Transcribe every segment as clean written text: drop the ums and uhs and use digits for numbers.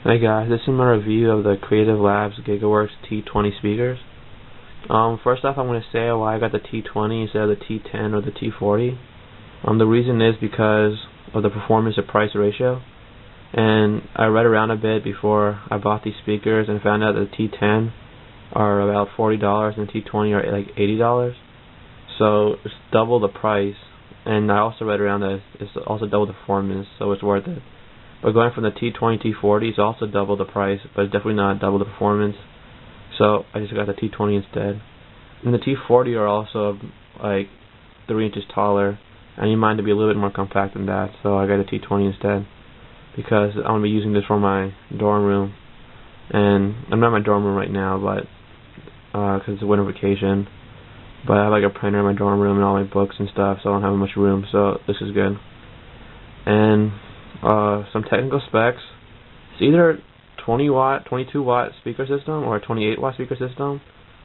Hey guys, this is my review of the Creative Labs Gigaworks T20 speakers. First off, I'm going to say why I got the T20 instead of the T10 or the T40. The reason is because of the performance to price ratio. And I read around a bit before I bought these speakers and found out that the T10 are about $40 and the T20 are like $80. So it's double the price. And I also read around that it's also double the performance, so it's worth it. But going from the T20 T40 is also double the price, but it's definitely not double the performance. So I just got the T20 instead. And the T40 are also like 3 inches taller. I need mine to be a little bit more compact than that, so I got a T20 instead. Because I'm going to be using this for my dorm room. And I'm not in my dorm room right now, but because it's a winter vacation. But I have like a printer in my dorm room and all my books and stuff, so I don't have much room, so this is good. And some technical specs. It's either 20 watt, 22 watt speaker system or a 28 watt speaker system.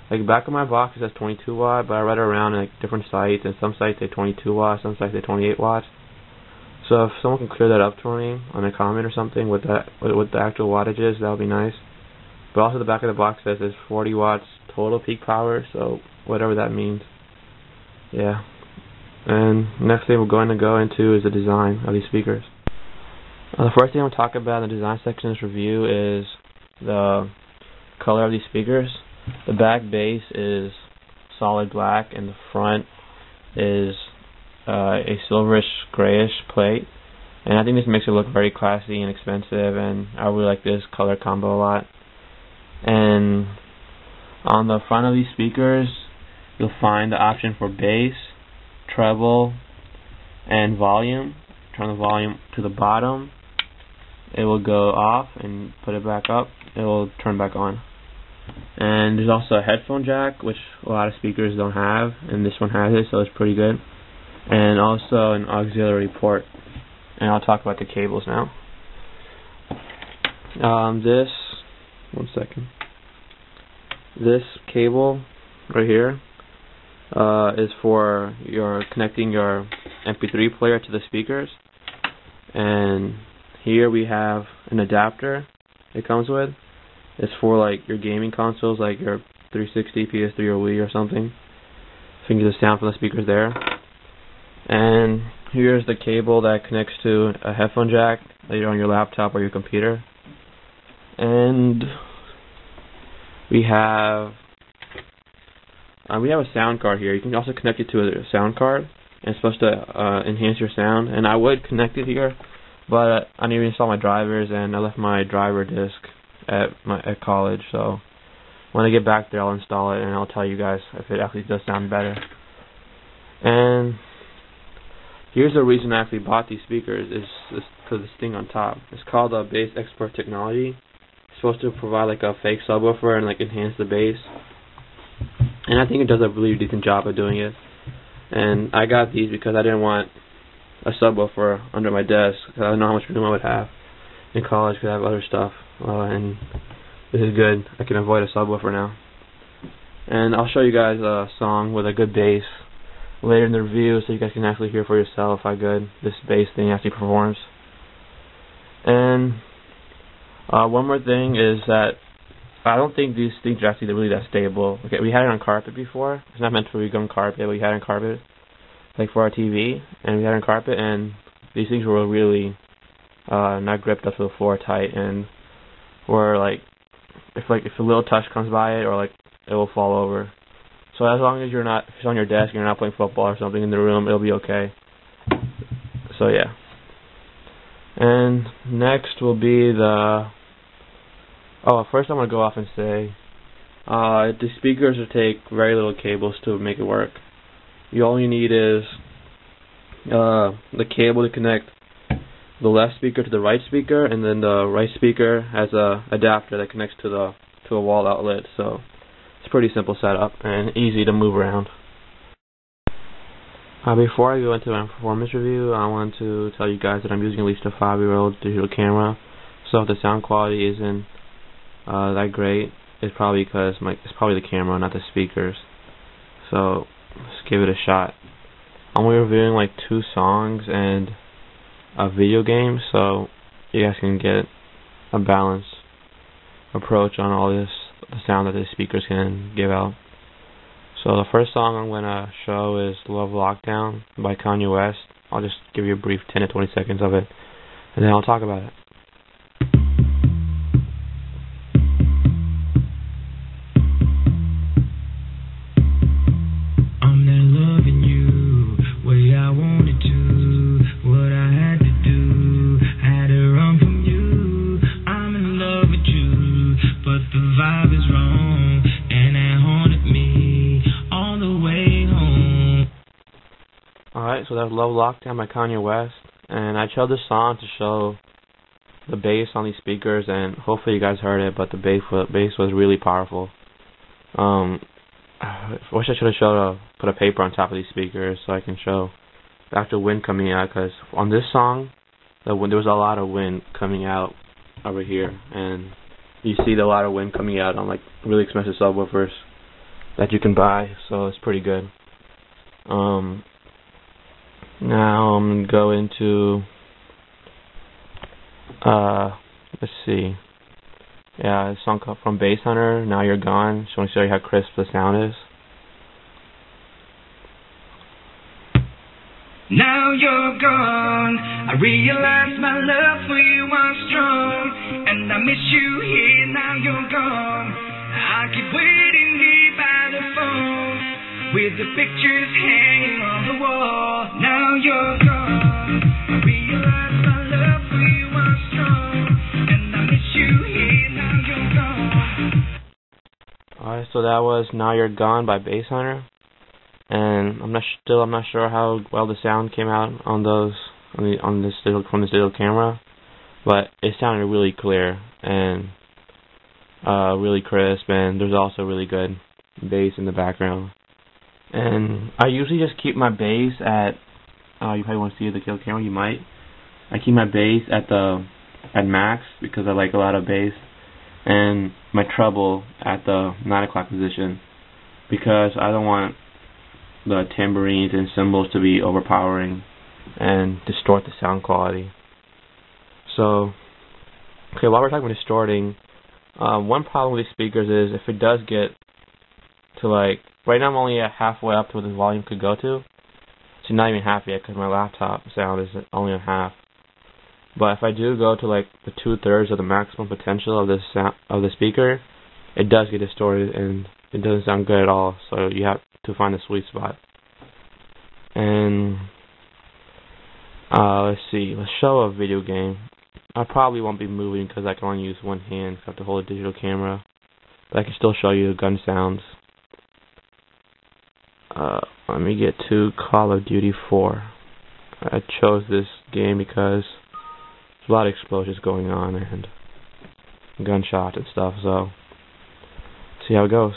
Like back of my box it says 22 watt, but I read around like different sites, and some sites say 22 watts, some sites say 28 watts. So if someone can clear that up for me on a comment or something with that, what the actual wattage is, that would be nice. But also the back of the box says it's 40 watts total peak power, so whatever that means. Yeah. And next thing we're going to go into is the design of these speakers. The first thing I'm going to talk about in the design section of this review is the color of these speakers. The back base is solid black and the front is a silverish grayish plate. And I think this makes it look very classy and expensive, and I really like this color combo a lot. And on the front of these speakers you'll find the option for bass, treble, and volume. Turn the volume to the bottom, it will go off, and put it back up, it will turn back on. And there's also a headphone jack, which a lot of speakers don't have, and this one has it, so it's pretty good. And also an auxiliary port. And I'll talk about the cables now. This cable right here is for connecting your MP3 player to the speakers. And here we have an adapter it comes with. It's for like your gaming consoles, like your 360, PS3, or Wii or something. So you can get the sound from the speakers there. And here's the cable that connects to a headphone jack, either on your laptop or your computer. And we have a sound card here. You can also connect it to a sound card, and it's supposed to enhance your sound. And I would connect it here, but I need to install my drivers, and I left my driver disc at college. So when I get back there, I'll install it, and I'll tell you guys if it actually does sound better. And here's the reason I actually bought these speakers, is for this thing on top. It's called bass export technology. It's supposed to provide like a fake subwoofer and like enhance the bass. And I think it does a really decent job of doing it. And I got these because I didn't want a subwoofer under my desk, because I don't know how much room I would have in college, because I have other stuff. And this is good. I can avoid a subwoofer now. And I'll show you guys a song with a good bass later in the review, so you guys can actually hear for yourself how good this bass thing actually performs. And one more thing is that I don't think these things are actually really that stable. Okay, we had it on carpet before. It's not meant for on carpet, but we had it on carpet, like for our TV, and we had it on carpet, and these things were really not gripped up to the floor tight, and were like if a little touch comes by it, or like it will fall over. So as long as if it's on your desk and you're not playing football or something in the room, it'll be okay. So yeah. And next will be first I'm going to go off and say, the speakers will take very little cables to make it work. All you need is the cable to connect the left speaker to the right speaker, and then the right speaker has a adapter that connects to a wall outlet. So it's a pretty simple setup and easy to move around. Before I go into my performance review, I want to tell you guys that I'm using at least a 5-year-old digital camera. So if the sound quality isn't that great, it's probably because it's probably the camera, not the speakers. So let's give it a shot. I'm reviewing like 2 songs and a video game, so you guys can get a balanced approach on all this, the sound that the speakers can give out. So the first song I'm going to show is Love Lockdown by Kanye West. I'll just give you a brief 10 to 20 seconds of it, and then I'll talk about it. Alright, so that's Love Lockdown by Kanye West, and I chose this song to show the bass on these speakers, and hopefully you guys heard it, but the bass was really powerful. I wish I should have put a paper on top of these speakers so I can show the actual wind coming out, because on this song, there was a lot of wind coming out over here, and you see a lot of wind coming out on like really expensive subwoofers that you can buy, so it's pretty good. Now I'm going to go into, let's see, a song from Bass Hunter, Now You're Gone. Just want to show you how crisp the sound is. Now you're gone, I realize my love for you was strong, and I miss you here, now you're gone. I keep waiting here by the phone, with the pictures hanging on the wall. Now you're gone, I realize my love for you was strong, and I miss you here, now you're gone. Alright, so that was Now You're Gone by Bass Hunter, and I'm not sure how well the sound came out on this digital camera, but it sounded really clear and really crisp, and there's also really good bass in the background. And I usually just keep my bass at, you probably want to see the digital camera, you might. I keep my bass at max because I like a lot of bass, and my treble at the 9 o'clock position because I don't want the tambourines and cymbals to be overpowering and distort the sound quality. So, okay, while we're talking about distorting, one problem with these speakers is if it does get to like, right now I'm only at halfway up to where the volume could go to. So not even half yet because my laptop sound is only a half. But if I do go to like the 2/3 of the maximum potential of the speaker, it does get distorted and it doesn't sound good at all. So you have to find the sweet spot. And let's see, let's show a video game. I probably won't be moving because I can only use one hand, so I have to hold a digital camera. But I can still show you gun sounds. Let me get to Call of Duty 4. I chose this game because there's a lot of explosions going on and gunshots and stuff, so let's see how it goes.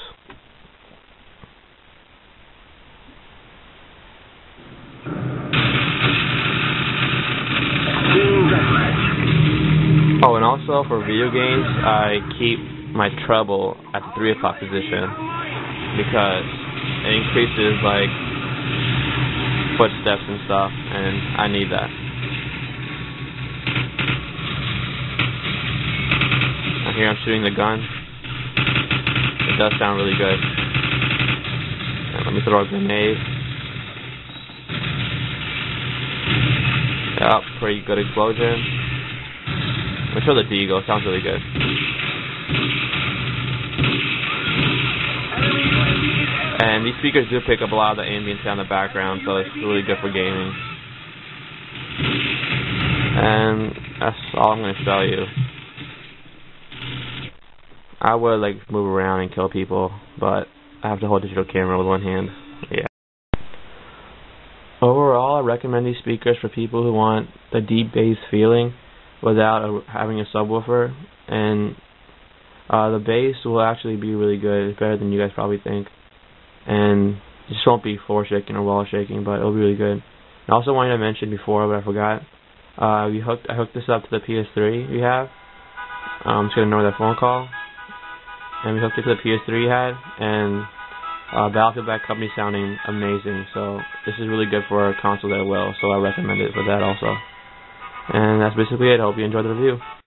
Oh, and also for video games, I keep my treble at the 3 o'clock position because it increases like footsteps and stuff, and I need that. Here I'm shooting the gun. It does sound really good. And let me throw a grenade. Yep, pretty good explosion. Let me show the deagle. It sounds really good. And these speakers do pick up a lot of the ambient sound in the background, so it's really good for gaming. And that's all I'm going to show you. I would like move around and kill people, but I have to hold a digital camera with one hand. Yeah. Overall, I recommend these speakers for people who want the deep bass feeling without having a subwoofer, and the bass will actually be really good. It's better than you guys probably think, and it just won't be floor shaking or wall shaking, but it'll be really good. I also wanted to mention before, but I forgot. I hooked this up to the PS3 we have. I'm just gonna ignore that phone call. And we hooked it to the PS3 we had, and Battlefield Bad Company sounding amazing. So this is really good for a console that well. So I recommend it for that also. And that's basically it. I hope you enjoyed the review.